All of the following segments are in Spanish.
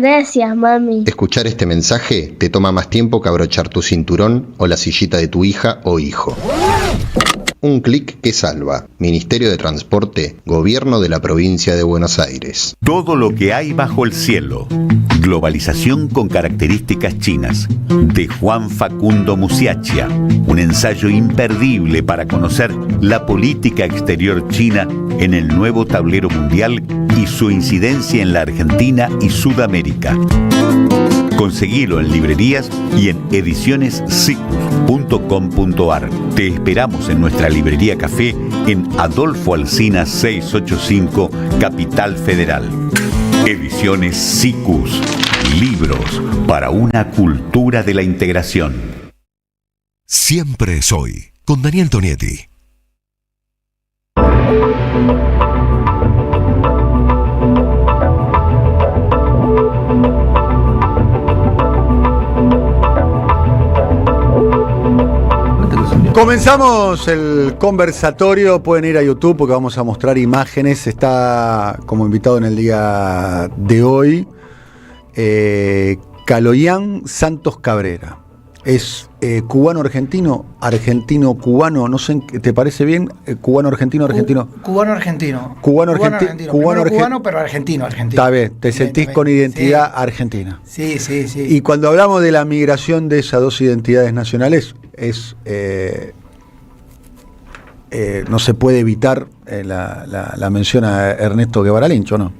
Gracias, mami. Escuchar este mensaje te toma más tiempo que abrochar tu cinturón o la sillita de tu hija o hijo. Un clic que salva. Ministerio de Transporte, Gobierno de la Provincia de Buenos Aires. Todo lo que hay bajo el cielo. Globalización con características chinas. De Juan Facundo Musiacchia. Un ensayo imperdible para conocer la política exterior china en el nuevo tablero mundial y su incidencia en la Argentina y Sudamérica. Conseguilo en librerías y en edicionessicus.com.ar. Te esperamos en nuestra librería café en Adolfo Alsina 685, Capital Federal. Ediciones Sicus. Libros para una cultura de la integración. Siempre soy con Daniel Tonietti. Comenzamos el conversatorio, pueden ir a YouTube porque vamos a mostrar imágenes. Está como invitado en el día de hoy Kaloyan Santos Cabrera. Es cubano-argentino, argentino-cubano, no sé, ¿te parece bien? Cubano-argentino. Cubano-argentino, pero argentino. Está bien, te sentís con identidad argentina. Sí. Y cuando hablamos de la migración de esas dos identidades nacionales, no se puede evitar la mención a Ernesto Guevara Lynch, ¿o no?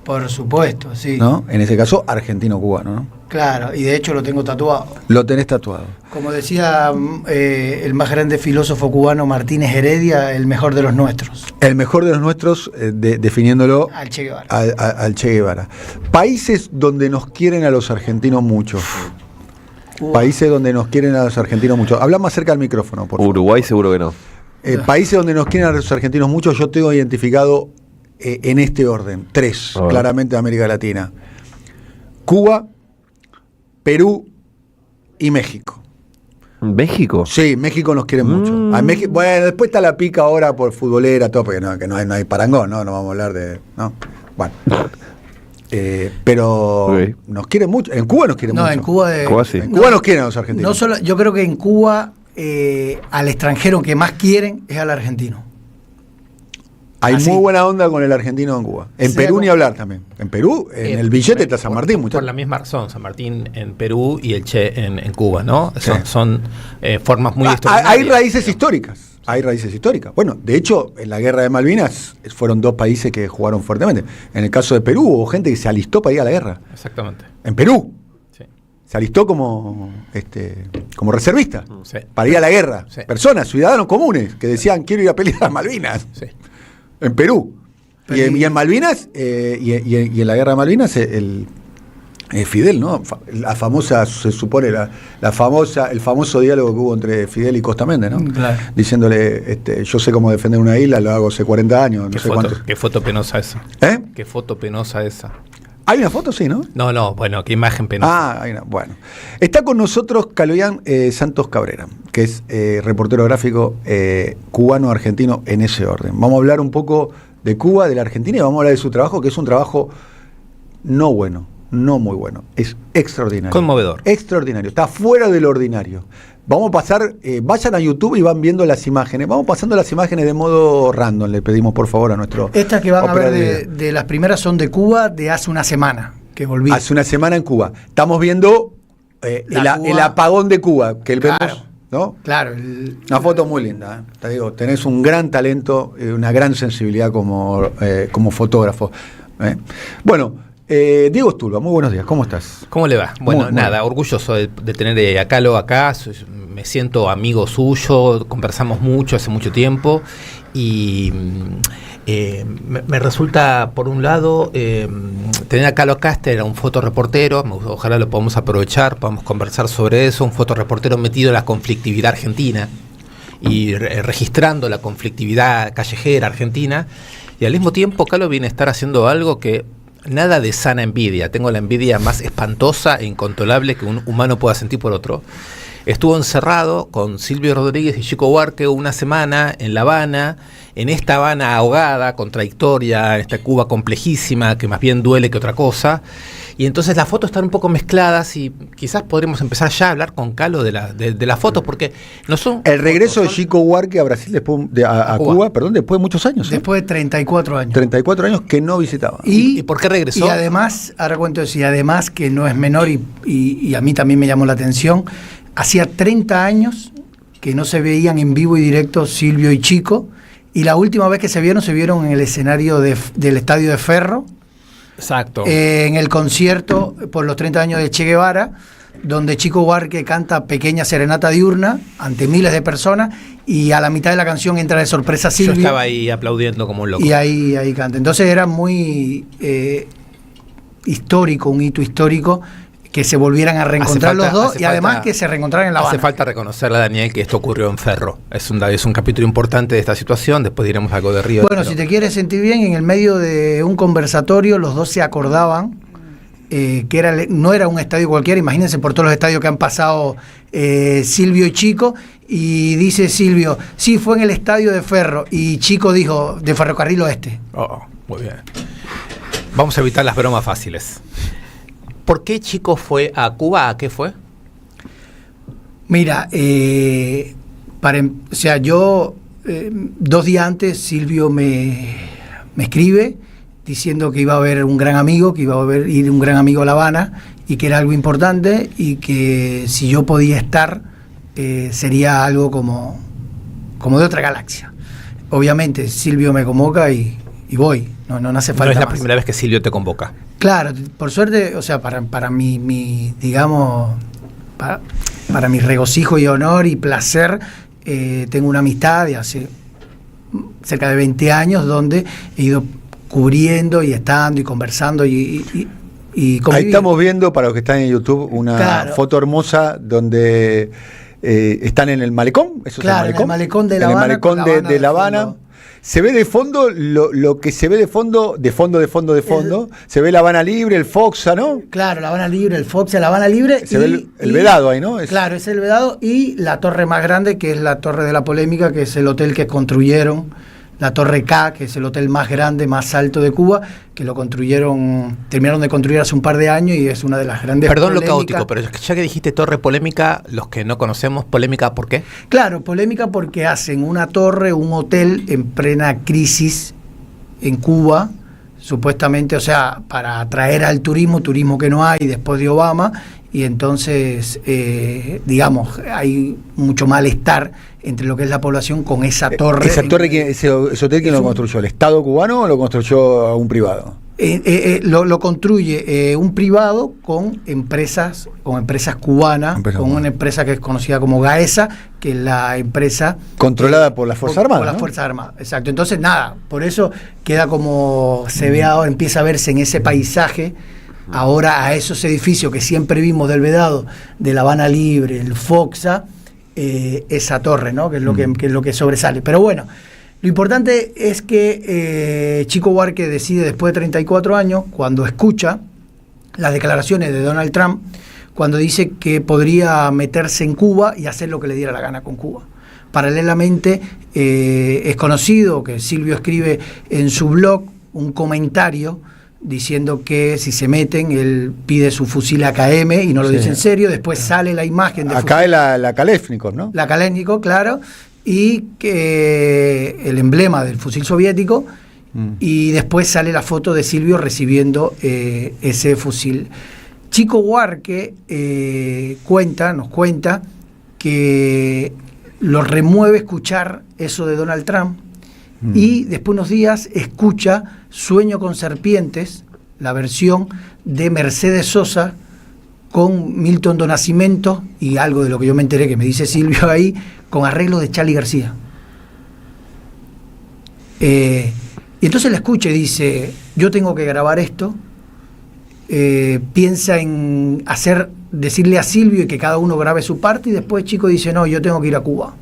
Por supuesto, sí. ¿No? En ese caso, argentino-cubano, ¿no? Claro, y de hecho lo tengo tatuado. Lo tenés tatuado. Como decía el más grande filósofo cubano Martínez Heredia, el mejor de los nuestros. El mejor de los nuestros, definiéndolo al Che Guevara. Al Che Guevara. Países donde nos quieren a los argentinos mucho. Países donde nos quieren a los argentinos mucho. Habla más cerca del micrófono, por favor. Uruguay seguro que no. Países donde nos quieren a los argentinos mucho, yo tengo identificado en este orden, 3, claramente de América Latina. Cuba, Perú y México. ¿México? Sí, México nos quiere mucho. Bueno, después está la pica ahora por futbolera, todo, porque no hay parangón, ¿no? No vamos a hablar de... ¿no? Bueno. Pero nos quiere mucho. En Cuba nos quiere mucho. En Cuba sí. En Cuba nos quieren a los argentinos. No solo, yo creo que en Cuba al extranjero que más quieren es al argentino. Hay muy buena onda con el argentino en Cuba. En Perú ni hablar también. En Perú, en el billete está San Martín, muchachos. Por la misma razón, San Martín en Perú y el Che en Cuba, ¿no? Son formas muy extraordinarias. Hay raíces históricas. Hay raíces históricas. Bueno, de hecho, en la guerra de Malvinas fueron 2 países que jugaron fuertemente. En el caso de Perú hubo gente que se alistó para ir a la guerra. Exactamente. En Perú. Sí. Se alistó como reservista para ir a la guerra. Sí. Personas, ciudadanos comunes, que decían, quiero ir a pelear a Malvinas. Sí. En Perú. Y en Malvinas, y en la guerra de Malvinas, Fidel, ¿no? La famosa, se supone, el famoso diálogo que hubo entre Fidel y Costa Méndez, ¿no? Claro. Diciéndole, yo sé cómo defender una isla, lo hago hace 40 años, no sé cuánto. Qué foto penosa esa. Qué foto penosa esa. Hay una foto, sí, ¿no? No, bueno, qué imagen penosa. Bueno. Está con nosotros Kaloyan Santos Cabrera, que es reportero gráfico cubano-argentino en ese orden. Vamos a hablar un poco de Cuba, de la Argentina, y vamos a hablar de su trabajo, que es un trabajo no bueno, no muy bueno, es extraordinario. Conmovedor. Extraordinario, está fuera de lo ordinario. Vamos a pasar, vayan a YouTube y van viendo las imágenes. Vamos pasando las imágenes de modo random, le pedimos por favor a nuestro... Estas que van a ver de las primeras son de Cuba de hace una semana, que volví. Hace una semana en Cuba. Estamos viendo el apagón de Cuba, que vemos, ¿no? Claro. Una foto muy linda, ¿eh? Te digo, tenés un gran talento, una gran sensibilidad como fotógrafo. Bueno... Diego Stulba, muy buenos días, ¿cómo estás? ¿Cómo le va? Bueno, nada, orgulloso de tener a Calo acá, me siento amigo suyo, conversamos mucho hace mucho tiempo y me resulta, por un lado, tener a Calo Caster, era un fotoreportero, ojalá lo podamos aprovechar, podamos conversar sobre eso, un fotoreportero metido en la conflictividad argentina y registrando la conflictividad callejera argentina, y al mismo tiempo Calo viene a estar haciendo algo que nada de sana envidia, tengo la envidia más espantosa e incontrolable que un humano pueda sentir por otro. estuvo encerrado con Silvio Rodríguez y Chico Buarque una semana en La Habana, en esta Habana ahogada, contradictoria, en esta Cuba complejísima, que más bien duele que otra cosa. Y entonces las fotos están un poco mezcladas y quizás podríamos empezar ya a hablar con Calo de las fotos, porque no son... El regreso de Chico Buarque a Brasil, después a Cuba, perdón, después de muchos años. Después de 34 años. 34 años que no visitaba. ¿Y por qué regresó? Y además, ahora cuento eso, y además que no es menor y a mí también me llamó la atención, hacía 30 años que no se veían en vivo y directo Silvio y Chico, y la última vez que se vieron en el escenario del Estadio de Ferro. Exacto. En el concierto por los 30 años de Che Guevara, donde Chico Buarque canta Pequeña Serenata Diurna ante miles de personas, y a la mitad de la canción entra de sorpresa Silvio. Yo estaba ahí aplaudiendo como un loco. Y ahí canta. Entonces era muy histórico, un hito histórico, que se volvieran a reencontrar los dos, y además que se reencontraran en La Habana. Hace falta reconocerle a Daniel que esto ocurrió en Ferro. Es un capítulo importante de esta situación. Después diremos algo de Río. Bueno, si te quieres sentir bien, en el medio de un conversatorio los dos se acordaban que no era un estadio cualquiera. Imagínense por todos los estadios que han pasado Silvio y Chico, y dice Silvio, sí, fue en el estadio de Ferro, y Chico dijo, de Ferrocarril Oeste. Muy bien. Vamos a evitar las bromas fáciles. ¿Por qué Chico fue a Cuba? ¿A qué fue? Mira, yo 2 días antes Silvio me escribe diciendo que iba a haber un gran amigo, que iba a ir un gran amigo a La Habana, y que era algo importante, y que si yo podía estar sería algo como de otra galaxia. Obviamente Silvio me convoca y voy, no hace falta. No es la más. primera vez que Silvio te convoca. Claro, por suerte, o sea, para mi digamos, para mi regocijo y honor y placer, tengo una amistad de hace cerca de 20 años donde he ido cubriendo y estando y conversando y conviviendo. Ahí estamos viendo, para los que están en YouTube, una foto hermosa donde están en el malecón. ¿Eso claro, es el malecón? En el malecón de La Habana. De La Habana. Se ve de fondo lo que se ve de fondo, se ve La Habana Libre, el Foxa, ¿no? Claro, La Habana Libre, el Foxa, La Habana Libre. Se ve el Vedado ahí, ¿no? Claro, es el Vedado, y la torre más grande, que es la Torre de la Polémica, que es el hotel que construyeron, la Torre K, que es el hotel más grande, más alto de Cuba, que terminaron de construir hace un par de años, y es una de las grandes Perdón polémicas. Lo caótico, pero ya que dijiste torre polémica, los que no conocemos, polémica, ¿por qué? Claro, polémica porque hacen una torre, un hotel en plena crisis en Cuba, supuestamente, o sea, para atraer al turismo que no hay después de Obama, y entonces, digamos, hay mucho malestar entre lo que es la población con esa torre. ¿Ese hotel quién lo construyó? ¿El Estado cubano o lo construyó un privado? Lo construye un privado con empresas cubanas, una empresa que es conocida como GAESA, que es la empresa controlada por las Fuerzas Armadas. Por las Fuerzas Armadas, exacto. Entonces, nada, por eso queda como se ve ahora, empieza a verse en ese paisaje. Ahora a esos edificios que siempre vimos del Vedado, de La Habana Libre, el Foxa, esa torre, ¿no? Que es lo que sobresale. Pero bueno, lo importante es que Chico Buarque decide, después de 34 años, cuando escucha las declaraciones de Donald Trump, cuando dice que podría meterse en Cuba y hacer lo que le diera la gana con Cuba. Paralelamente, es conocido que Silvio escribe en su blog un comentario diciendo que si se meten, él pide su fusil AKM, y no lo dice en serio. Después sale la imagen de acá es la Kalashnikov, ¿no? La Kalashnikov, claro, y que el emblema del fusil soviético, y después sale la foto de Silvio recibiendo ese fusil. Chico Buarque nos cuenta que lo remueve escuchar eso de Donald Trump, y después de unos días escucha Sueño con serpientes, la versión de Mercedes Sosa con Milton do Nascimento, y algo de lo que yo me enteré, que me dice Silvio ahí, con arreglo de Charly García. Y entonces la escucha y dice, yo tengo que grabar esto, piensa en decirle a Silvio y que cada uno grabe su parte, y después Chico dice, no, yo tengo que ir a Cuba.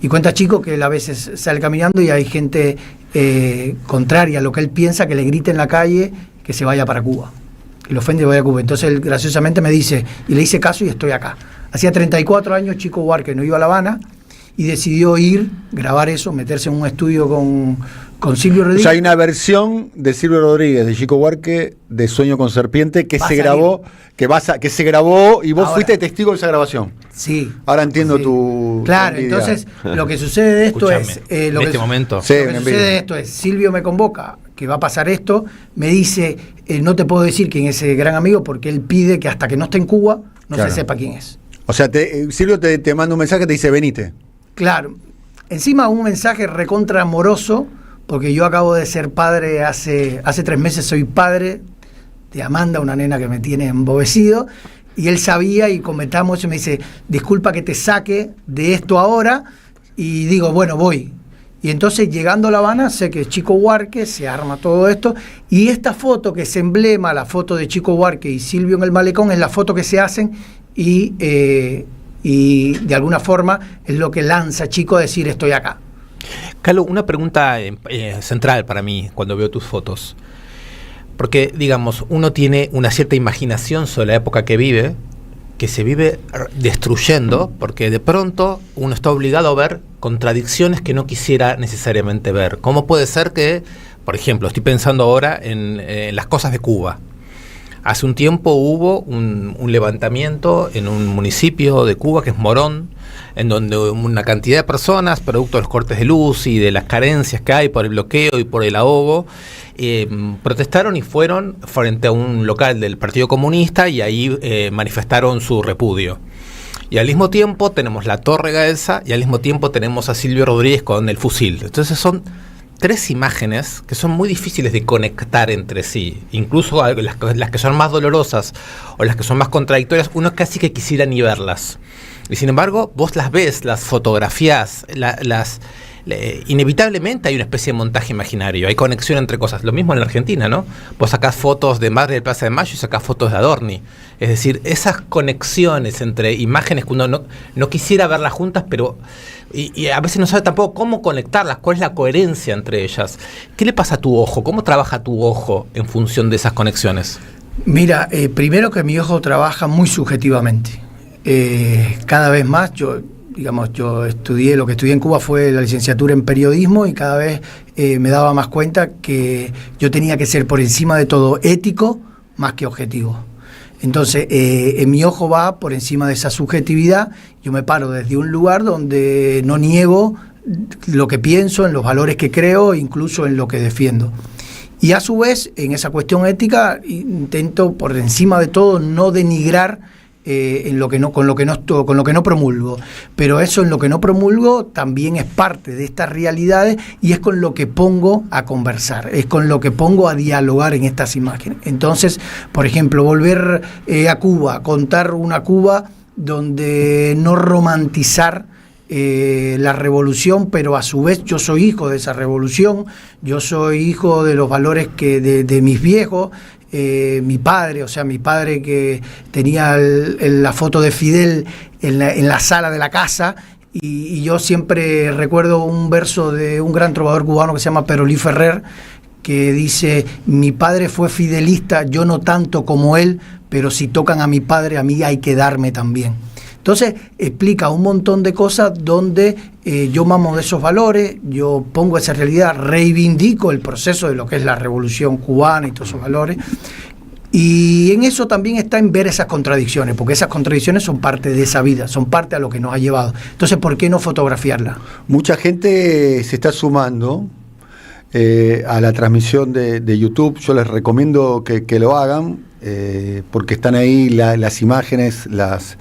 Y cuenta Chico que él a veces sale caminando y hay gente contraria a lo que él piensa, que le grita en la calle que se vaya para Cuba, que lo ofende y vaya a Cuba. Entonces él graciosamente me dice, y le hice caso y estoy acá. Hacía 34 años Chico Buarque no iba a La Habana y decidió grabar eso, meterse en un estudio con Silvio Rodríguez. O sea, hay una versión de Silvio Rodríguez, de Chico Buarque, de Sueño con Serpiente, que Va a se salir. grabó, que se grabó y vos Ahora. fuiste testigo de esa grabación. Sí. Ahora entiendo Sí. tu Claro, envidia. entonces lo que sucede de esto Escúchame, es... en este momento. Sí, Lo que una sucede envidia. de esto es, Silvio me convoca, que va a pasar esto, me dice, no te puedo decir quién es ese gran amigo, porque él pide que hasta que no esté en Cuba, no Claro. se sepa quién es. O sea, Silvio te manda un mensaje y te dice, venite. Claro. Encima un mensaje recontra amoroso, porque yo acabo de ser padre hace 3 meses, soy padre de Amanda, una nena que me tiene embobecido, y él sabía y comentamos y me dice, disculpa que te saque de esto ahora, y digo, bueno, voy. Y entonces llegando a La Habana, sé que Chico Buarque, se arma todo esto, y esta foto que es emblema, la foto de Chico Buarque y Silvio en el malecón, es la foto que se hacen y de alguna forma es lo que lanza Chico a decir estoy acá. Calo, una pregunta central para mí cuando veo tus fotos. Porque, digamos, uno tiene una cierta imaginación sobre la época que vive, que se vive destruyendo, porque de pronto uno está obligado a ver contradicciones que no quisiera necesariamente ver. ¿Cómo puede ser que, por ejemplo, estoy pensando ahora en las cosas de Cuba? Hace un tiempo hubo un levantamiento en un municipio de Cuba, que es Morón, en donde una cantidad de personas, producto de los cortes de luz y de las carencias que hay por el bloqueo y por el ahogo, protestaron y fueron frente a un local del Partido Comunista y ahí manifestaron su repudio. Y al mismo tiempo tenemos la Torre Gaelsa y al mismo tiempo tenemos a Silvio Rodríguez con el fusil. Entonces son 3 imágenes que son muy difíciles de conectar entre sí. Incluso las que son más dolorosas o las que son más contradictorias, uno casi que quisiera ni verlas. Y sin embargo, vos las ves, las fotografías, inevitablemente hay una especie de montaje imaginario, hay conexión entre cosas. Lo mismo en la Argentina, ¿no? Vos sacás fotos de Madre del Plaza de Mayo y sacás fotos de Adorni. Es decir, esas conexiones entre imágenes que uno no quisiera verlas juntas, pero y a veces no sabe tampoco cómo conectarlas, cuál es la coherencia entre ellas. ¿Qué le pasa a tu ojo? ¿Cómo trabaja tu ojo en función de esas conexiones? Mira, primero que mi ojo trabaja muy subjetivamente. Cada vez más, yo estudié, lo que estudié en Cuba fue la licenciatura en periodismo y cada vez me daba más cuenta que yo tenía que ser por encima de todo ético más que objetivo. Entonces, en mi ojo va por encima de esa subjetividad, yo me paro desde un lugar donde no niego lo que pienso, en los valores que creo, incluso en lo que defiendo. Y a su vez, en esa cuestión ética, intento por encima de todo no denigrar con lo que no promulgo, pero eso en lo que no promulgo también es parte de estas realidades y es con lo que pongo a conversar, es con lo que pongo a dialogar en estas imágenes. Entonces, por ejemplo, volver a Cuba, contar una Cuba donde no romantizar la revolución, pero a su vez yo soy hijo de esa revolución, yo soy hijo de los valores de mis viejos. Mi padre que tenía la foto de Fidel en la sala de la casa, y yo siempre recuerdo un verso de un gran trovador cubano que se llama Perolí Ferrer, que dice: mi padre fue fidelista, yo no tanto como él, pero si tocan a mi padre, a mí hay que darme también. Entonces explica un montón de cosas donde yo mamo de esos valores, yo pongo esa realidad, reivindico el proceso de lo que es la revolución cubana y todos esos valores. Y en eso también está en ver esas contradicciones, porque esas contradicciones son parte de esa vida, son parte a lo que nos ha llevado. Entonces, ¿por qué no fotografiarla? Mucha gente se está sumando a la transmisión de YouTube. Yo les recomiendo que lo hagan, porque están ahí las imágenes, las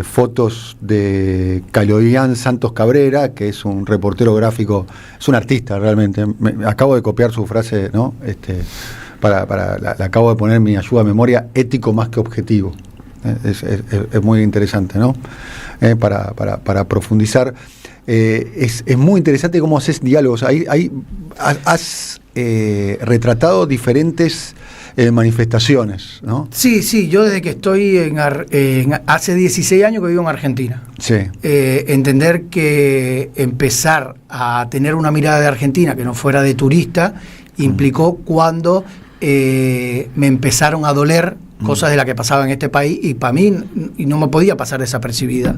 fotos de Caloyan Santos Cabrera, que es un reportero gráfico, es un artista realmente. Acabo de copiar su frase, ¿no? La acabo de poner en mi ayuda a memoria: ético más que objetivo. Es muy interesante, ¿no? Para profundizar. Es muy interesante cómo haces diálogos. Has retratado diferentes manifestaciones, ¿no? Sí, yo desde que estoy hace 16 años que vivo en Argentina. Sí. Entender que empezar a tener una mirada de Argentina que no fuera de turista implicó cuando me empezaron a doler cosas de las que pasaban en este país, y para mí y no me podía pasar desapercibida.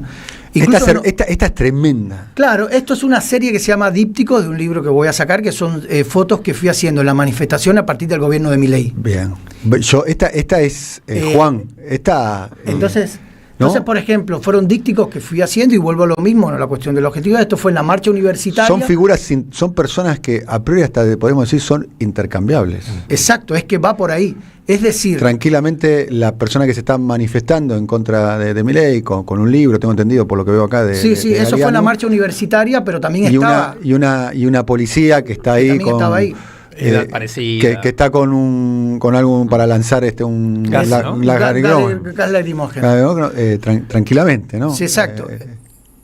Incluso Esta es tremenda. Claro, esto es una serie que se llama Dípticos, de un libro que voy a sacar, que son fotos que fui haciendo en la manifestación a partir del gobierno de Milei. Bien. Esta es Juan. Entonces, ¿no? por ejemplo, fueron dípticos que fui haciendo, y vuelvo a lo mismo, ¿no? La cuestión de la objetividad. Esto fue en la marcha universitaria. Son figuras, son personas que a priori hasta podemos decir son intercambiables. Exacto, es que va por ahí. Es decir, tranquilamente la persona que se está manifestando en contra de Milei con un libro, tengo entendido por lo que veo acá de sí, de eso fue en la marcha universitaria, pero también estaba y una policía que está ahí estaba ahí. Que está con algo para lanzar un gas, ¿no? Gas lacrimógeno. Tranquilamente, ¿no? Sí, exacto.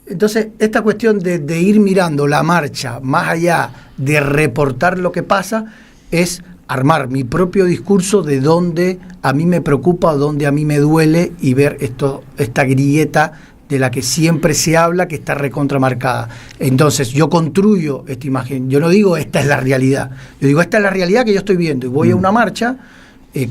Entonces, esta cuestión de ir mirando la marcha más allá de reportar lo que pasa es armar mi propio discurso de dónde a mí me preocupa, dónde a mí me duele, y ver esta grieta de la que siempre se habla, que está recontramarcada. Entonces yo construyo esta imagen, yo no digo esta es la realidad, yo digo esta es la realidad que yo estoy viendo, y voy a una marcha,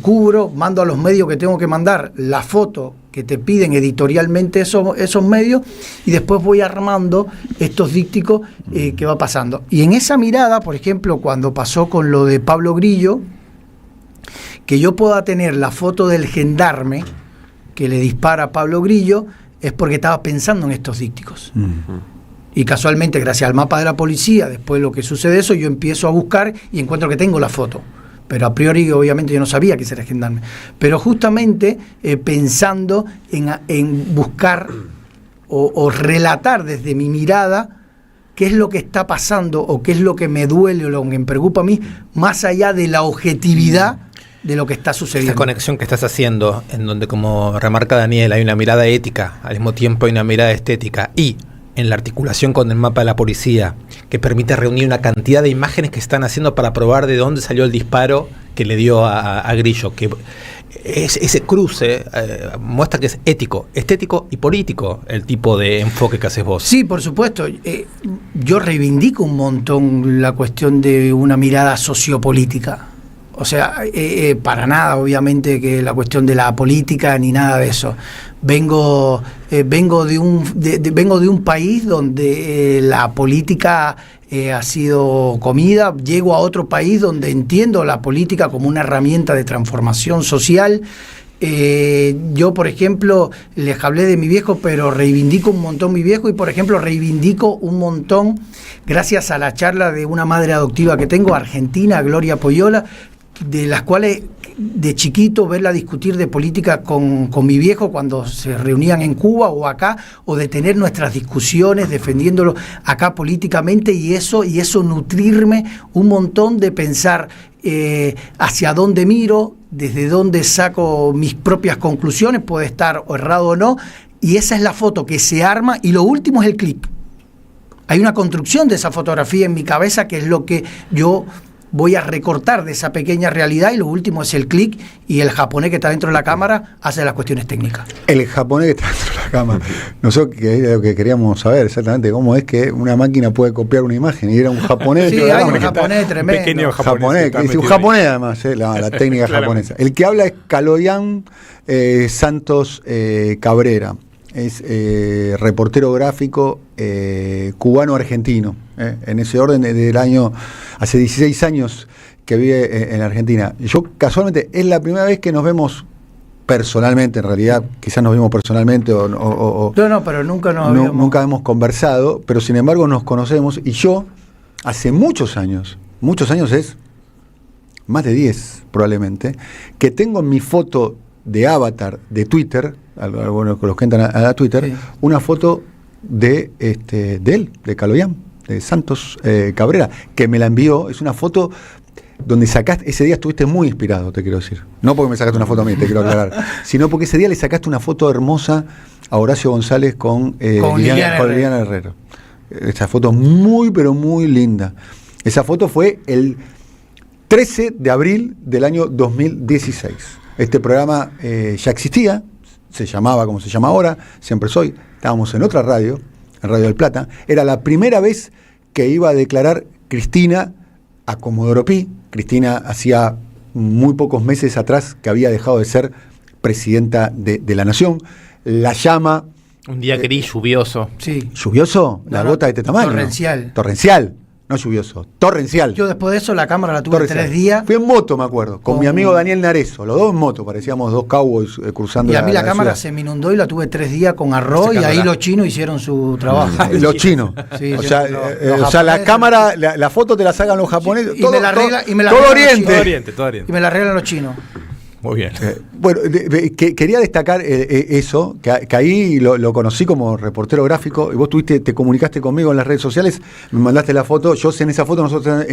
cubro, mando a los medios que tengo que mandar la foto que te piden editorialmente esos medios, y después voy armando estos dípticos que va pasando. Y en esa mirada, por ejemplo, cuando pasó con lo de Pablo Grillo, que yo pueda tener la foto del gendarme que le dispara a Pablo Grillo, es porque estaba pensando en estos dípticos. Y casualmente, gracias al mapa de la policía, después de lo que sucede eso, yo empiezo a buscar y encuentro que tengo la foto. Pero a priori, obviamente, yo no sabía que ese era gendarme. Pero justamente pensando en buscar o relatar desde mi mirada qué es lo que está pasando, o qué es lo que me duele o lo que me preocupa a mí, más allá de la objetividad de lo que está sucediendo. Esta conexión que estás haciendo, en donde, como remarca Daniel, hay una mirada ética, al mismo tiempo hay una mirada estética, y en la articulación con el mapa de la policía, que permite reunir una cantidad de imágenes que están haciendo para probar de dónde salió el disparo que le dio a Grillo, que ese cruce muestra que es ético, estético y político el tipo de enfoque que haces vos. Sí, por supuesto. Yo reivindico un montón la cuestión de una mirada sociopolítica. O sea, para nada, obviamente, que la cuestión de la política ni nada de eso. Vengo de un país donde la política ha sido comida. Llego a otro país donde entiendo la política como una herramienta de transformación social. Yo, por ejemplo, les hablé de mi viejo, pero reivindico un montón mi viejo, y, por ejemplo, reivindico un montón, gracias a la charla de una madre adoptiva que tengo, argentina, Gloria Poyola, de las cuales de chiquito verla discutir de política con mi viejo cuando se reunían en Cuba o acá, o de tener nuestras discusiones defendiéndolo acá políticamente, y eso nutrirme un montón de pensar hacia dónde miro, desde dónde saco mis propias conclusiones, puede estar errado o no, y esa es la foto que se arma, y lo último es el clic. Hay una construcción de esa fotografía en mi cabeza, que es lo que yo voy a recortar de esa pequeña realidad, y lo último es el clic, y el japonés que está dentro de la cámara hace las cuestiones técnicas. El japonés que está dentro de la cámara. Nosotros, que es lo que queríamos saber exactamente, cómo es que una máquina puede copiar una imagen, y era un japonés. Sí, hay un japonés tremendo. Un pequeño japonés, un japonés además, la técnica japonesa. El que habla es Kaloyan Santos Cabrera. Es reportero gráfico cubano-argentino, en ese orden del año, hace 16 años que vive en Argentina. Yo casualmente es la primera vez que nos vemos personalmente, en realidad quizás nos vimos personalmente o no, pero nunca hemos conversado, pero sin embargo nos conocemos, y yo hace muchos años es más de 10 probablemente, que tengo en mi foto de avatar de Twitter, algunos que los que entran a Twitter, sí, una foto de él, de Kaloyan, de Santos Cabrera, que me la envió. Es una foto donde sacaste, ese día estuviste muy inspirado, te quiero decir. No porque me sacaste una foto a mí, te quiero aclarar, sino porque ese día le sacaste una foto hermosa a Horacio González con Liliana Herrero. Esa foto muy, pero muy linda. Esa foto fue el 13 de abril del año 2016. Este programa ya existía, se llamaba como se llama ahora, Siempre Soy. Estábamos en otra radio, en Radio del Plata. Era la primera vez que iba a declarar Cristina a Comodoro Pi. Cristina hacía muy pocos meses atrás que había dejado de ser presidenta de la Nación, la llama. Un día gris, lluvioso. Sí. ¿Lluvioso? La No, gota de este tamaño. torrencial. Torrencial, no lluvioso, torrencial. Yo después de eso la cámara la tuve Torrencial. 3 días. Fui en moto, me acuerdo, con Con- mi amigo Daniel Narezo, los dos en moto, parecíamos dos cowboys cruzando Y a mí la cámara ciudad. se me inundó y la tuve 3 días con arroz y ahí Secándola. los chinos hicieron su trabajo. Los chinos. Sí, o sí, sea, los o sea, la japoneses. cámara, la foto te la sacan los japoneses. Y me la arregla- y me la todo arreglan los Oriente. chinos. Todo Y oriente. me la arreglan los chinos. Muy bien. Bueno, quería destacar eso, que ahí lo conocí como reportero gráfico, y vos te comunicaste conmigo en las redes sociales, me mandaste la foto, yo en esa foto nosotros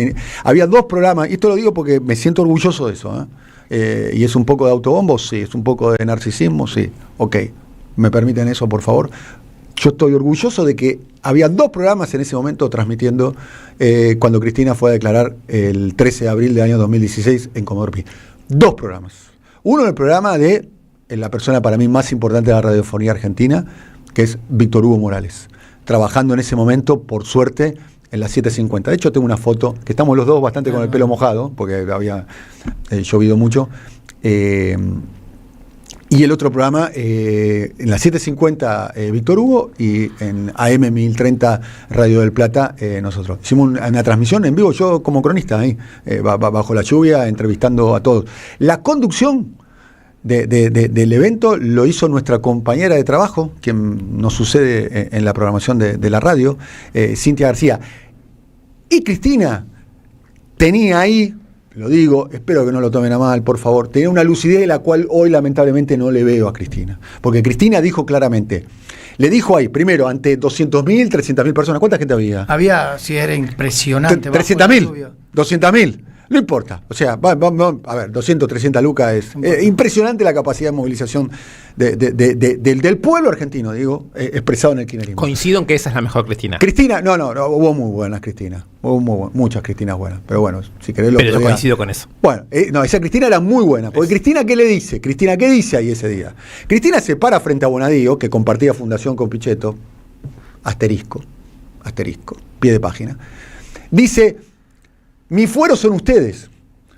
había 2 programas, y esto lo digo porque me siento orgulloso de eso, y es un poco de autobombo, sí, es un poco de narcisismo, sí, ok, me permiten eso, por favor. Yo estoy orgulloso de que había 2 programas en ese momento transmitiendo cuando Cristina fue a declarar el 13 de abril del año 2016 en Comodoro Pi. 2 programas. Uno, el programa de la persona para mí más importante de la radiofonía argentina, que es Víctor Hugo Morales, trabajando en ese momento, por suerte, en las 7:50. De hecho, tengo una foto, que estamos los dos bastante con el pelo mojado, porque había llovido mucho. Y el otro programa, en las 7:50, Víctor Hugo, y en AM 1030 Radio del Plata, nosotros. Hicimos una transmisión en vivo, yo como cronista, ahí, bajo la lluvia, entrevistando a todos. La conducción del evento lo hizo nuestra compañera de trabajo, quien nos sucede en la programación de la radio, Cintia García. Y Cristina tenía ahí, lo digo, espero que no lo tomen a mal, por favor, tenía una lucidez de la cual hoy lamentablemente no le veo a Cristina. Porque Cristina dijo claramente, le dijo ahí, primero, ante 200.000, 300.000 personas, ¿cuánta gente había? Había, sí, era impresionante. bajo la 300.000, lluvia. 200.000, no importa. O sea, a ver, 200, 300 lucas es impresionante la capacidad de movilización del pueblo argentino, digo, expresado en el kirchnerismo. Coincido en que esa es la mejor Cristina. Cristina, no, hubo muy buenas Cristinas, hubo muchas Cristinas buenas, pero bueno, si querés lo Pero yo podría- coincido con eso. Bueno, no, esa Cristina era muy buena, porque Cristina, ¿qué le dice? Cristina, ¿qué dice ahí ese día? Cristina se para frente a Bonadío, que compartía fundación con Pichetto, asterisco, pie de página, dice, mis fueros son ustedes,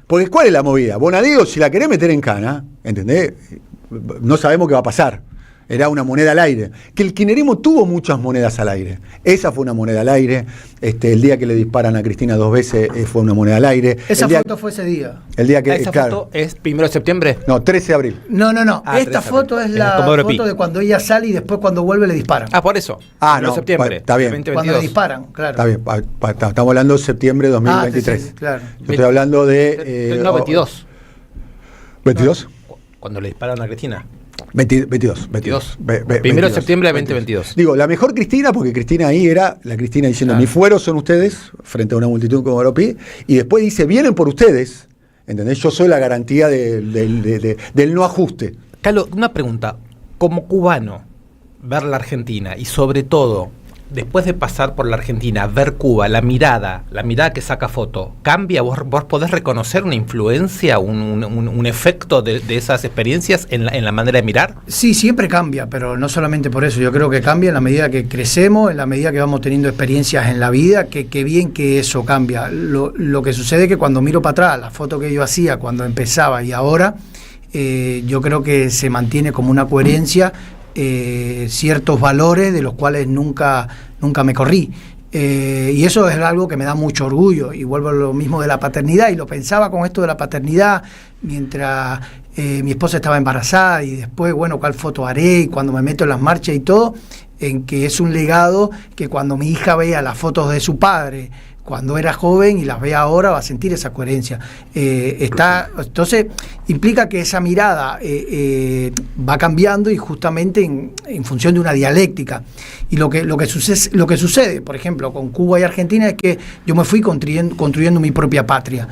porque ¿cuál es la movida? Bonadío, si la querés meter en cana, ¿entendés? No sabemos qué va a pasar. Era una moneda al aire. Que el kirchnerismo tuvo muchas monedas al aire. Esa fue una moneda al aire. El día que le disparan a Cristina 2 veces fue una moneda al aire. Esa el día, foto fue ese día. el día que, ¿Esa claro, foto es 1 de septiembre? no, 13 de abril. No. Ah, Esta 13 foto es en la Comodoro Pi. foto de cuando ella sale y después cuando vuelve le disparan. Ah, por eso. Ah, 1 de no, septiembre. está bien. 2022. Cuando le disparan, claro. Está bien, estamos hablando de septiembre de 2023. sí, claro. Yo estoy hablando de... No, 22. ¿22? Cuando le disparan a Cristina. 22. 22. 1 de septiembre de 2022. Digo, la mejor Cristina, porque Cristina ahí era la Cristina diciendo, Claro. mis fueros son ustedes, frente a una multitud como Pi, y después dice, vienen por ustedes, ¿entendés? Yo soy la garantía del no ajuste. Carlos, una pregunta. Como cubano, ver la Argentina y sobre todo, después de pasar por la Argentina, ver Cuba, la mirada que saca foto, ¿cambia? ¿Vos podés reconocer una influencia, un efecto de esas experiencias en la manera de mirar? Sí, siempre cambia, pero no solamente por eso. Yo creo que cambia en la medida que crecemos, en la medida que vamos teniendo experiencias en la vida, que bien que eso cambia. Lo que sucede es que cuando miro para atrás, la foto que yo hacía cuando empezaba y ahora, yo creo que se mantiene como una coherencia ciertos valores de los cuales nunca me corrí. Y eso es algo que me da mucho orgullo. Y vuelvo a lo mismo de la paternidad, y lo pensaba con esto de la paternidad mientras mi esposa estaba embarazada, y después, bueno, cuál foto haré, y cuando me meto en las marchas y todo, en que es un legado que cuando mi hija vea las fotos de su padre cuando era joven y las vea ahora, va a sentir esa coherencia. Entonces implica que esa mirada va cambiando, y justamente en función de una dialéctica. Y lo que sucede, por ejemplo, con Cuba y Argentina, es que yo me fui construyendo mi propia patria.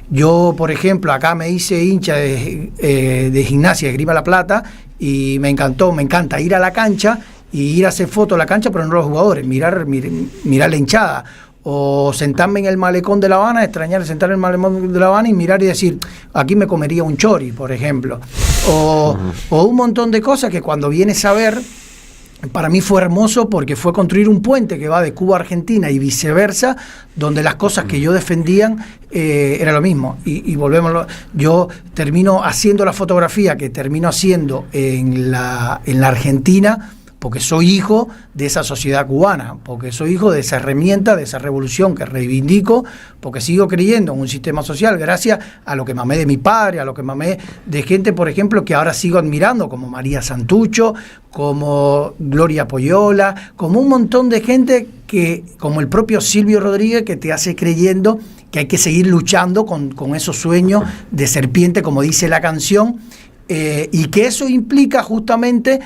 Yo, por ejemplo, acá me hice hincha de Gimnasia de Esgrima La Plata, y me encanta ir a la cancha y ir a hacer fotos a la cancha, pero no a los jugadores, mirar la hinchada, o sentarme en el malecón de La Habana, extrañar sentar en el malecón de La Habana y mirar y decir, aquí me comería un chori, por ejemplo, o un montón de cosas que cuando vienes a ver, para mí fue hermoso porque fue construir un puente que va de Cuba a Argentina y viceversa, donde las cosas que yo defendían era lo mismo. Y volvemos, yo termino haciendo la fotografía que termino haciendo en la Argentina, porque soy hijo de esa sociedad cubana, porque soy hijo de esa herramienta, de esa revolución que reivindico, porque sigo creyendo en un sistema social gracias a lo que mamé de mi padre, a lo que mamé de gente, por ejemplo, que ahora sigo admirando, como María Santucho, como Gloria Poyola, como un montón de gente que, como el propio Silvio Rodríguez, que te hace creyendo que hay que seguir luchando con esos sueños de serpiente, como dice la canción, y que eso implica justamente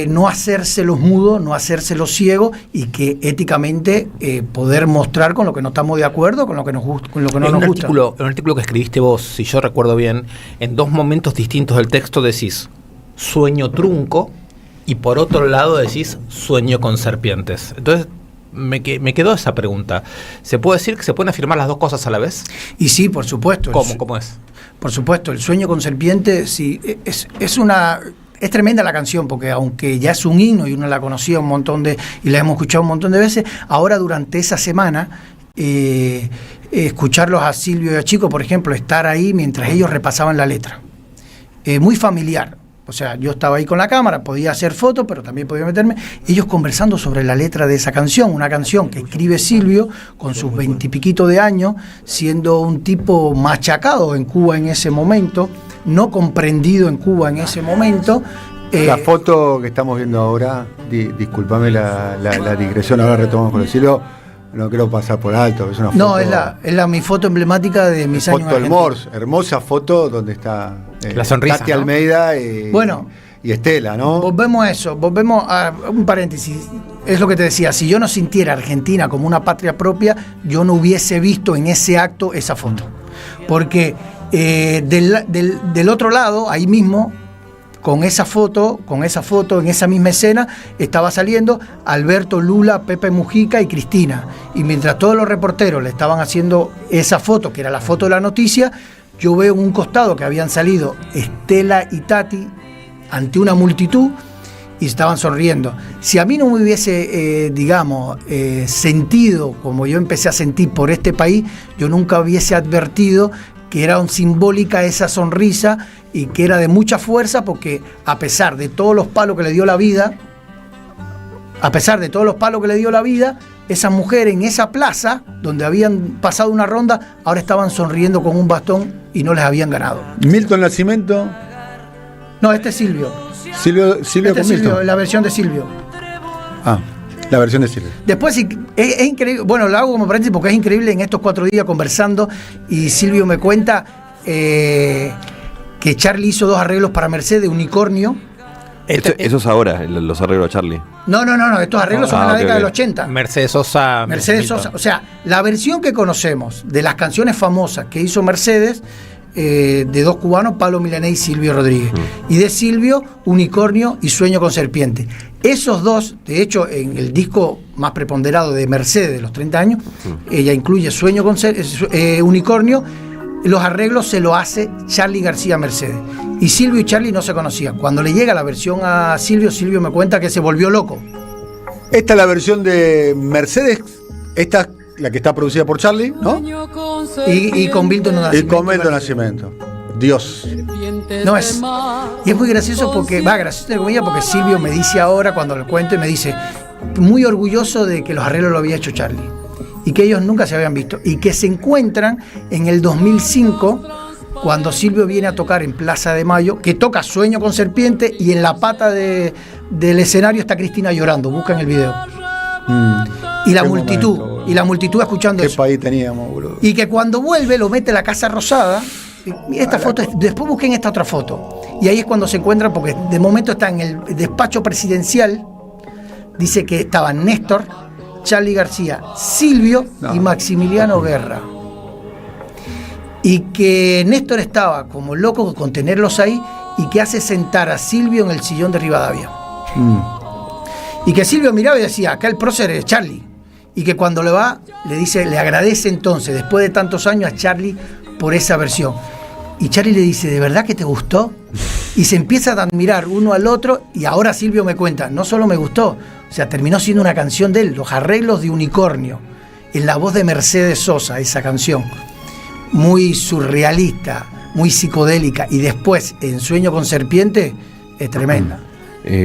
no hacérselos mudos, no hacérselos ciegos, y que éticamente poder mostrar con lo que no estamos de acuerdo, con lo que nos gusta, con lo que no nos gusta. En un artículo que escribiste vos, si yo recuerdo bien, en 2 momentos distintos del texto decís sueño trunco y por otro lado decís sueño con serpientes. Entonces me quedó esa pregunta. ¿Se puede decir que se pueden afirmar las dos cosas a la vez? Y sí, por supuesto. ¿Cómo es? Por supuesto, el sueño con serpientes sí, es tremenda la canción, porque aunque ya es un himno y uno la conocía y la hemos escuchado un montón de veces, ahora durante esa semana escucharlos a Silvio y a Chico, por ejemplo, estar ahí mientras ellos repasaban la letra. Muy familiar. O sea, yo estaba ahí con la cámara, podía hacer fotos, pero también podía meterme. Ellos conversando sobre la letra de esa canción, una canción que escribe Silvio con sus 20 y piquito de años, siendo un tipo machacado en Cuba en ese momento, no comprendido en Cuba en ese momento. La foto que estamos viendo ahora, discúlpame la digresión, ahora retomamos con el Silvio, no quiero pasar por alto, es una foto... No, es mi foto emblemática de mis años en Foto del Argentina. Mors, hermosa foto donde está la sonrisa, Tati ¿no? Almeida y Estela, ¿no? Volvemos a un paréntesis. Es lo que te decía, si yo no sintiera Argentina como una patria propia, yo no hubiese visto en ese acto esa foto. Porque del otro lado, ahí mismo, con esa foto, en esa misma escena, estaba saliendo Alberto, Lula, Pepe Mujica y Cristina. Y mientras todos los reporteros le estaban haciendo esa foto, que era la foto de la noticia, yo veo en un costado que habían salido Estela y Tati ante una multitud y estaban sonriendo. Si a mí no me hubiese, sentido como yo empecé a sentir por este país, yo nunca hubiese advertido que era simbólica esa sonrisa y que era de mucha fuerza, porque a pesar de todos los palos que le dio la vida, esas mujeres en esa plaza donde habían pasado una ronda, ahora estaban sonriendo con un bastón y no les habían ganado. Milton Nascimento. No, este es Silvio. Silvio Este con es Silvio, Milton. la versión de Silvio. La versión de Silvio. Después es increíble, bueno, lo hago como paréntesis porque es increíble en estos 4 días conversando, y Silvio me cuenta que Charlie hizo 2 arreglos para Mercedes, Unicornio. Eso es ahora, los arreglos de Charlie. No, estos arreglos son en la década del 80. Mercedes Sosa. O sea, la versión que conocemos de las canciones famosas que hizo Mercedes, de 2 cubanos, Pablo Milanés y Silvio Rodríguez. Y de Silvio, Unicornio y Sueño con Serpiente. Esos 2, de hecho, en el disco más preponderado de Mercedes de los 30 años, ella incluye Sueño con Unicornio. Los arreglos se lo hace Charly García Mercedes. Y Silvio y Charly no se conocían. Cuando le llega la versión a Silvio, Silvio me cuenta que se volvió loco. Esta es la versión de Mercedes, esta es la que está producida por Charly, ¿no? Y con Milton Nascimento. Y con Milton Nascimento. Dios. No es. Y es muy gracioso porque, gracioso entre comillas, porque Silvio me dice ahora, cuando le cuento, y me dice, muy orgulloso de que los arreglos lo había hecho Charly. Y que ellos nunca se habían visto. Y que se encuentran en el 2005, cuando Silvio viene a tocar en Plaza de Mayo, que toca Sueño con Serpiente, y en la pata del escenario está Cristina llorando. Buscan el video. Y la multitud, momento, y la multitud escuchando ¿Qué eso. país teníamos, boludo? Y que cuando vuelve lo mete a la Casa Rosada. Y esta foto, después busquen esta otra foto. Y ahí es cuando se encuentran, porque de momento está en el despacho presidencial. Dice que estaban Néstor, Charly García, Silvio y Maximiliano Guerra. Y que Néstor estaba como loco con tenerlos ahí, y que hace sentar a Silvio en el sillón de Rivadavia. Y que Silvio miraba y decía, acá el prócer es Charly. Y que cuando le va, le agradece entonces, después de tantos años, a Charly por esa versión. Y Charly le dice, ¿de verdad que te gustó? y se empiezan a admirar uno al otro, y ahora Silvio me cuenta, no solo me gustó, o sea, terminó siendo una canción de él, Los arreglos de Unicornio, en la voz de Mercedes Sosa, esa canción, muy surrealista, muy psicodélica, y después en Sueño con Serpiente, es tremenda.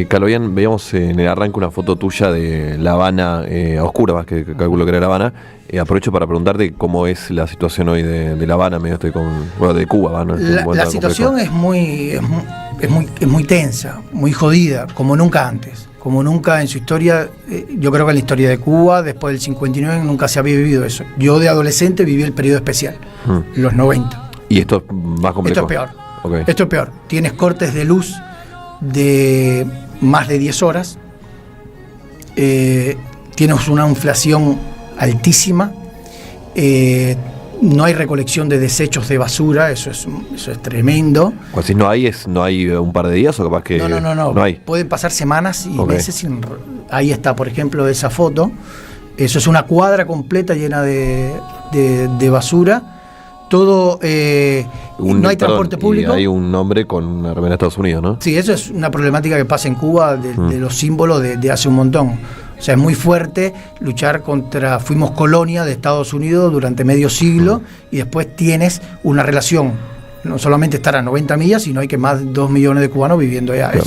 Kaloyan, veíamos en el arranque una foto tuya de La Habana, a oscuras, que calculo que era La Habana. Aprovecho para preguntarte cómo es la situación hoy de La Habana, medio de Cuba, ¿no? La situación es muy tensa, muy jodida, como nunca antes, como nunca en su historia. Yo creo que en la historia de Cuba, después del 59, nunca se había vivido eso. Yo de adolescente viví el periodo especial, los 90. ¿Y esto es más complejo? Esto es peor. Okay. Esto es peor. Tienes cortes de luz de más de 10 horas, tienes una inflación altísima, no hay recolección de desechos de basura, eso es tremendo. Pues si no hay un par de días o capaz que no hay. Pueden pasar semanas y meses sin. Ahí está, por ejemplo, esa foto. Eso es una cuadra completa llena de basura. Todo, no hay transporte público. Y hay un hombre con una remera de Estados Unidos, ¿no? Sí, eso es una problemática que pasa en Cuba de los símbolos de hace un montón. O sea, es muy fuerte luchar contra. Fuimos colonia de Estados Unidos durante medio siglo y después tienes una relación. No solamente estar a 90 millas, sino hay que más de 2 millones de cubanos viviendo allá. Claro.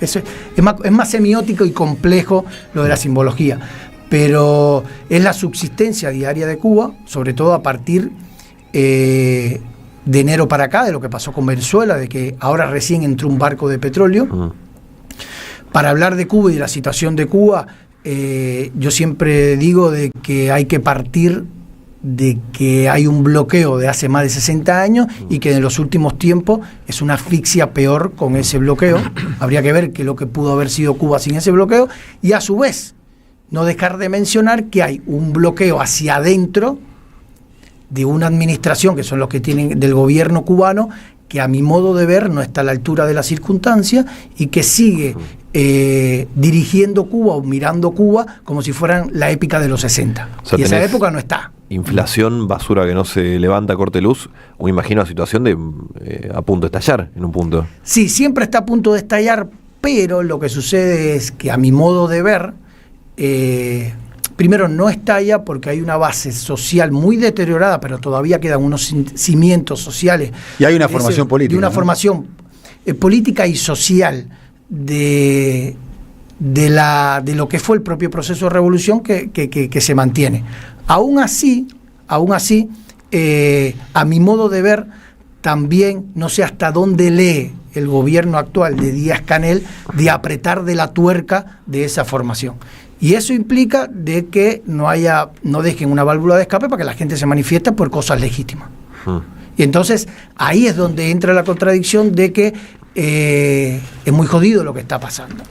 Es más semiótico y complejo lo de la simbología. Pero es la subsistencia diaria de Cuba, sobre todo a partir de enero para acá, de lo que pasó con Venezuela, de que ahora recién entró un barco de petróleo. Para hablar de Cuba y de la situación de Cuba, yo siempre digo de que hay que partir de que hay un bloqueo de hace más de 60 años y que en los últimos tiempos es una asfixia peor con ese bloqueo. Habría que ver qué es lo que pudo haber sido Cuba sin ese bloqueo, y a su vez no dejar de mencionar que hay un bloqueo hacia adentro de una administración, que son los que tienen del gobierno cubano, que a mi modo de ver no está a la altura de la circunstancia y que sigue dirigiendo Cuba o mirando Cuba como si fueran la época de los 60. O sea, y esa época no está. Inflación, basura que no se levanta, corte luz. Me imagino la situación de a punto de estallar en un punto. Sí, siempre está a punto de estallar, pero lo que sucede es que a mi modo de ver, primero no estalla porque hay una base social muy deteriorada, pero todavía quedan unos cimientos sociales. Y hay una formación política. De una formación política y social de lo que fue el propio proceso de revolución que se mantiene. Aún así, a mi modo de ver, también no sé hasta dónde lee el gobierno actual de Díaz-Canel de apretar de la tuerca de esa formación. Y eso implica de que no dejen una válvula de escape para que la gente se manifieste por cosas legítimas. Y entonces ahí es donde entra la contradicción de que es muy jodido lo que está pasando.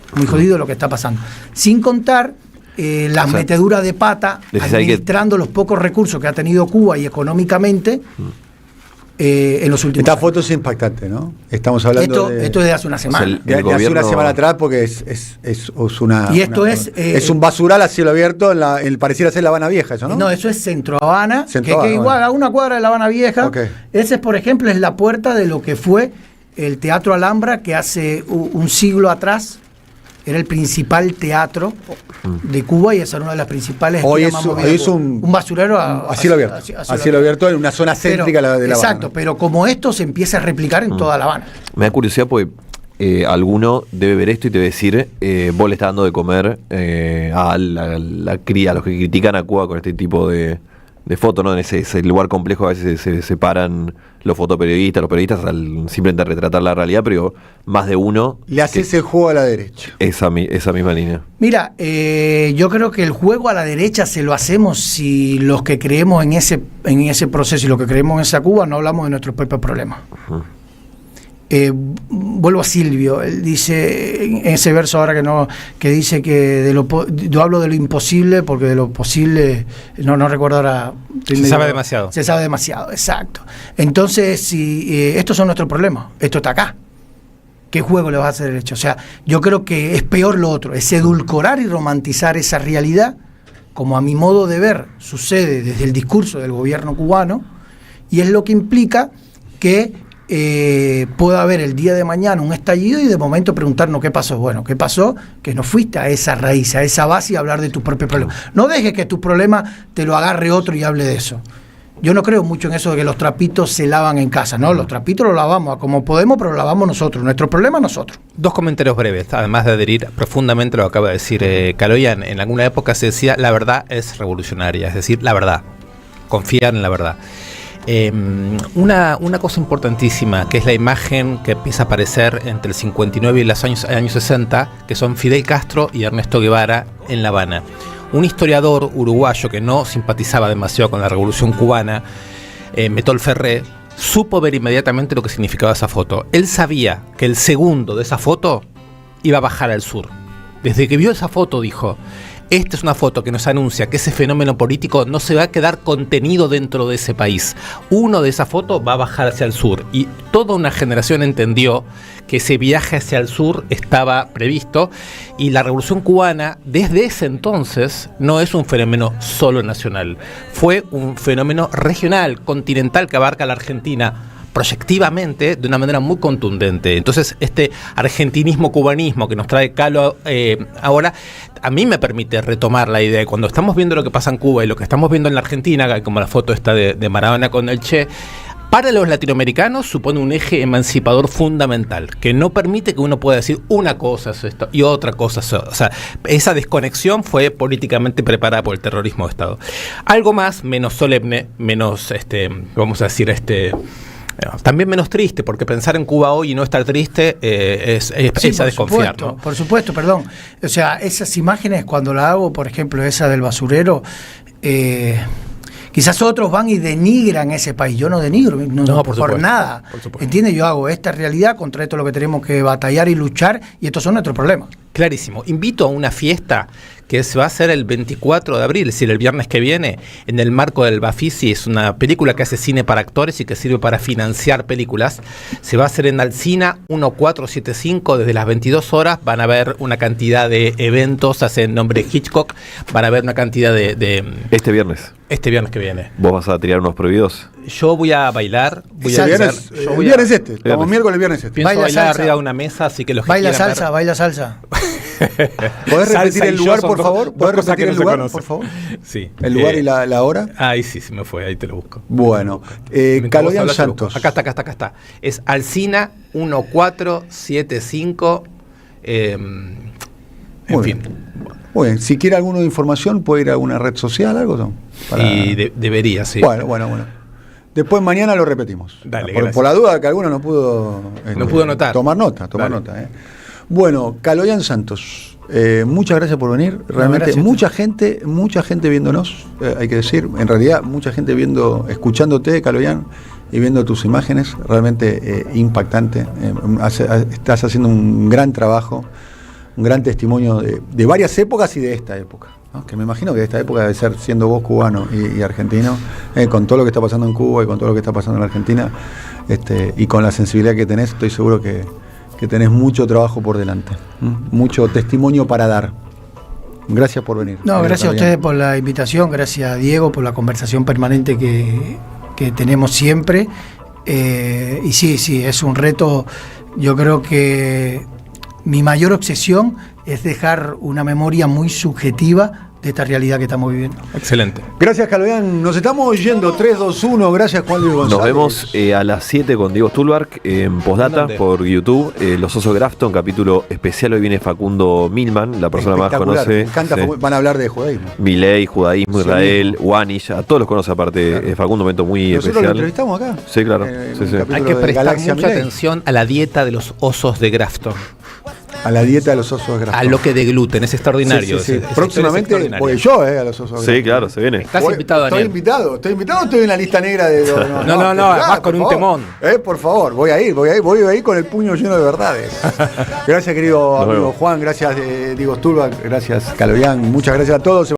Sin contar las meteduras de pata administrando los pocos recursos que ha tenido Cuba y económicamente en los últimos Esta años. foto es impactante, ¿no? Estamos hablando esto es de hace una semana. O sea, de hace una semana atrás, porque es una... Y esto es un basural a cielo abierto, pareciera ser La Habana Vieja, ¿eso no? No, eso es Centro Habana, Centro que Habana, igual a una cuadra de La Habana Vieja. Okay. Ese, por ejemplo, es la puerta de lo que fue el Teatro Alhambra, que hace un siglo atrás era el principal teatro de Cuba y esa era una de las principales. Hoy es un basurero a cielo abierto. A cielo abierto en una zona céntrica de La Habana. Exacto, pero como esto se empieza a replicar en toda La Habana. Me da curiosidad porque alguno debe ver esto y te debe decir, vos le estás dando de comer a la cría, a los que critican a Cuba con este tipo de foto, ¿no? En ese lugar complejo a veces se separan los fotoperiodistas, los periodistas al simplemente retratar la realidad, pero más de uno... Le haces el juego a la derecha. Esa misma línea. Mira, yo creo que el juego a la derecha se lo hacemos si los que creemos en ese proceso y los que creemos en esa Cuba no hablamos de nuestros propios problemas. Vuelvo a Silvio, él dice en ese verso ahora que dice que yo hablo de lo imposible porque de lo posible no recuerdo ahora. Se sabe demasiado. Se sabe demasiado, exacto. Entonces, si estos son nuestros problemas, esto está acá. ¿Qué juego le vas a hacer derecho? O sea, yo creo que es peor lo otro, es edulcorar y romantizar esa realidad, como a mi modo de ver sucede desde el discurso del gobierno cubano, y es lo que implica que pueda haber el día de mañana un estallido y de momento preguntarnos qué pasó. Bueno, ¿qué pasó? Que no fuiste a esa raíz, a esa base y hablar de tus propios problemas. No dejes que tu problema te lo agarre otro y hable de eso. Yo no creo mucho en eso de que los trapitos se lavan en casa, ¿no? Los trapitos los lavamos como podemos, pero los lavamos nosotros. Nuestro problema nosotros. Dos comentarios breves, además de adherir profundamente a lo que acaba de decir Kaloyan. En alguna época se decía la verdad es revolucionaria, es decir, la verdad. Confiar en la verdad. Una cosa importantísima, que es la imagen que empieza a aparecer entre el 59 y los años 60, que son Fidel Castro y Ernesto Guevara en La Habana. Un historiador uruguayo que no simpatizaba demasiado con la Revolución Cubana, Metol Ferré, supo ver inmediatamente lo que significaba esa foto. Él sabía que el segundo de esa foto iba a bajar al sur. Desde que vio esa foto dijo: esta es una foto que nos anuncia que ese fenómeno político no se va a quedar contenido dentro de ese país. Uno de esa foto va a bajar hacia el sur. Y toda una generación entendió que ese viaje hacia el sur estaba previsto. Y la Revolución Cubana, desde ese entonces, no es un fenómeno solo nacional. Fue un fenómeno regional, continental, que abarca la Argentina proyectivamente de una manera muy contundente. Entonces, este argentinismo-cubanismo que nos trae Calo ahora, a mí me permite retomar la idea de cuando estamos viendo lo que pasa en Cuba y lo que estamos viendo en la Argentina, como la foto esta de Maradona con el Che, para los latinoamericanos supone un eje emancipador fundamental, que no permite que uno pueda decir una cosa es esto y otra cosa es esto. O sea, esa desconexión fue políticamente preparada por el terrorismo de Estado. Algo más, menos solemne, menos, vamos a decir, también menos triste, porque pensar en Cuba hoy y no estar triste es a desconfiar, ¿no? Por supuesto, perdón. O sea, esas imágenes cuando la hago, por ejemplo, esa del basurero, quizás otros van y denigran ese país. Yo no denigro, no por nada. ¿Entiendes? Yo hago esta realidad contra esto lo que tenemos que batallar y luchar, y estos son nuestros problemas. Clarísimo. Invito a una fiesta que se va a hacer el 24 de abril, es decir, el viernes que viene, en el marco del Bafisi. Es una película que hace cine para actores y que sirve para financiar películas. Se va a hacer en Alsina 1475 desde las 22 horas. Van a haber una cantidad de eventos, hace el nombre Hitchcock. Van a haber una cantidad de Este viernes que viene. ¿Vos vas a tirar unos prohibidos? Yo voy a bailar. Vamos miércoles, viernes este. Pienso bailar arriba de una mesa, así que los que baila quieran salsa, ver. baila salsa. ¿Podés repetir Salsa el y lugar, yo por son favor? dos ¿Podés cosas repetir que el no se lugar, conocen. por favor? Sí. ¿El lugar y la hora? Ahí sí, se me fue, ahí te lo busco. Bueno, Mientras Kaloyan vos hablas, te lo busco. Santos. Acá está. Es Alsina 1475. En Muy fin. bien. Muy bien, si quiere alguna información, puede ir a alguna red social, algo, ¿no? Y debería, sí. Bueno. Después mañana lo repetimos. Dale, por la duda que alguno no pudo notar. Tomar nota. Bueno, Kaloyan Santos, muchas gracias por venir. Realmente mucha gente viéndonos, hay que decir, en realidad mucha gente escuchándote, Kaloyan, y viendo tus imágenes, realmente impactante. Estás haciendo un gran trabajo, un gran testimonio de varias épocas y de esta época, ¿no? Que me imagino que de esta época debe ser, siendo vos cubano y argentino, con todo lo que está pasando en Cuba y con todo lo que está pasando en la Argentina, y con la sensibilidad que tenés, estoy seguro que tenés mucho trabajo por delante, mucho testimonio para dar. Gracias por venir. No, gracias a ustedes por la invitación, gracias a Diego por la conversación permanente que tenemos siempre. Y sí, es un reto. Yo creo que mi mayor obsesión es dejar una memoria muy subjetiva de esta realidad que estamos viviendo. Excelente. Gracias, Kaloyan. Nos estamos yendo. 3, 2, 1. Gracias, Juan Luis González. Nos vemos a las 7 con Diego Stulbark en Postdata por YouTube. Los Osos Grafton, capítulo especial. Hoy viene Facundo Milman, la persona más conoce. Me encanta, van a hablar de judaísmo. Milei, judaísmo, Israel, Wanish, a todos los conoce aparte. Facundo, un momento muy Nosotros especial. lo entrevistamos acá. Sí, claro. Hay que prestar mucha atención a la dieta de los osos de Grafton. A la dieta de los osos de Grafton. A lo que de gluten, es extraordinario. Sí. Próximamente voy yo a los osos de Grafton. Sí, claro, se viene. Estás invitado, Daniel. Estoy invitado, estoy en la lista negra de... No, además con un temón. Por favor, voy a ir con el puño lleno de verdades. Gracias, querido amigo Juan, gracias, Diego Stulbark, gracias, Kaloyan, muchas gracias a todos.